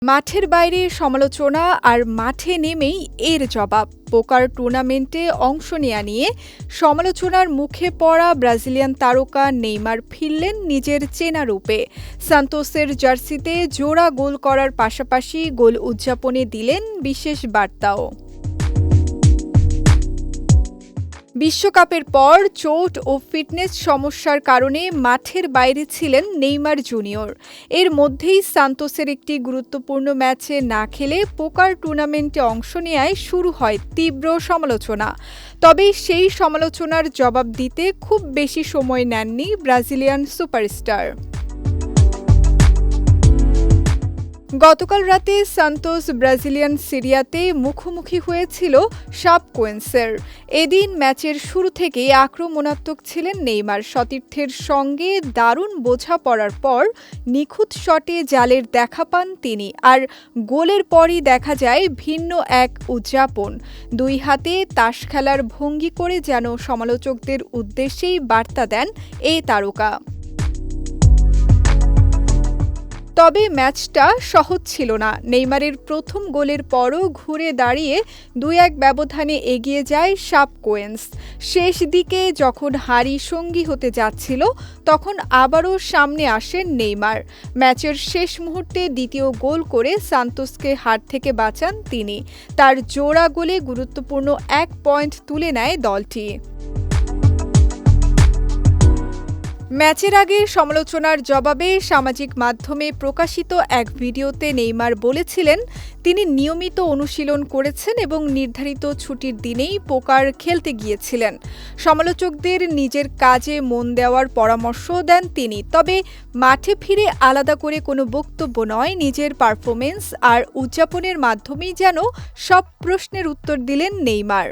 মাঠের বাইরে সমালোচনা আর মাঠে নেমেই এর জবাব। পোকার টুর্নামেন্টে অংশ নেয়া নিয়ে সমালোচনার মুখে পড়া ব্রাজিলিয়ান তারকা নেইমার ফিরলেন নিজের চেনা রূপে। সান্তোসের জার্সিতে জোড়া গোল করার পাশাপাশি গোল উদযাপনে দিলেন বিশেষ বার্তাও। বিশ্বকাপের পর চোট ও ফিটনেস সমস্যার কারণে মাঠের বাইরে ছিলেন নেইমার জুনিয়র। এর মধ্যেই সান্তোসের একটি গুরুত্বপূর্ণ ম্যাচে না খেলে পোকার টুর্নামেন্টে অংশ নেয়ায় শুরু হয় তীব্র সমালোচনা। তবে সেই সমালোচনার জবাব দিতে খুব বেশি সময় নেননি ব্রাজিলিয়ান সুপারস্টার। গতকাল রাতে সান্তোস ব্রাজিলিয়ান সিরিয়াতে মুখোমুখি হয়েছিল শাপকোয়েন্সের। এদিন ম্যাচের শুরু থেকেই আক্রমণাত্মক ছিলেন নেইমার। সতীর্থের সঙ্গে দারুণ বোঝাপড়ার পর নিখুঁত শটে জালের দেখা পান তিনি। আর গোলের পরই দেখা যায় ভিন্ন এক উদযাপন। দুই হাতে তাস খেলার ভঙ্গি করে যেন সমালোচকদের উদ্দেশ্যেই বার্তা দেন এই তারকা। তবে ম্যাচটা সহজ ছিল না। নেইমারের প্রথম গোলের পরও ঘুরে দাঁড়িয়ে ২-১ ব্যবধানে এগিয়ে যায় শাপকোয়েন্স। শেষ দিকে যখন হারি সঙ্গী হতে যাচ্ছিল তখন আবারও সামনে আসেন নেইমার। ম্যাচের শেষ মুহূর্তে দ্বিতীয় গোল করে সান্তোসকে হার থেকে বাঁচান তিনি। তার জোড়া গোলে গুরুত্বপূর্ণ ১ পয়েন্ট তুলে নেয় দলটি। ম্যাচের আগে সমালোচনার জবাবে সামাজিক মাধ্যমে প্রকাশিত এক ভিডিওতে নেইমার বলেছিলেন তিনি নিয়মিত অনুশীলন করেছেন এবং নির্ধারিত ছুটির দিনেই পোকার খেলতে গিয়েছিলেন। সমালোচকদের নিজের কাজে মন দেওয়ার পরামর্শ দেন তিনি। তবে মাঠে ফিরে আলাদা করে কোনো বক্তব্য নয়, নিজের পারফরমেন্স আর উদযাপনের মাধ্যমেই যেন সব প্রশ্নের উত্তর দিলেন নেইমার।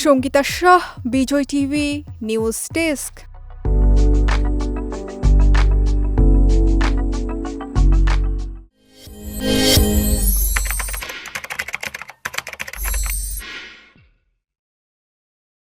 সঙ্গীতা শাহ, বিজয় টিভি নিউজ ডেস্ক।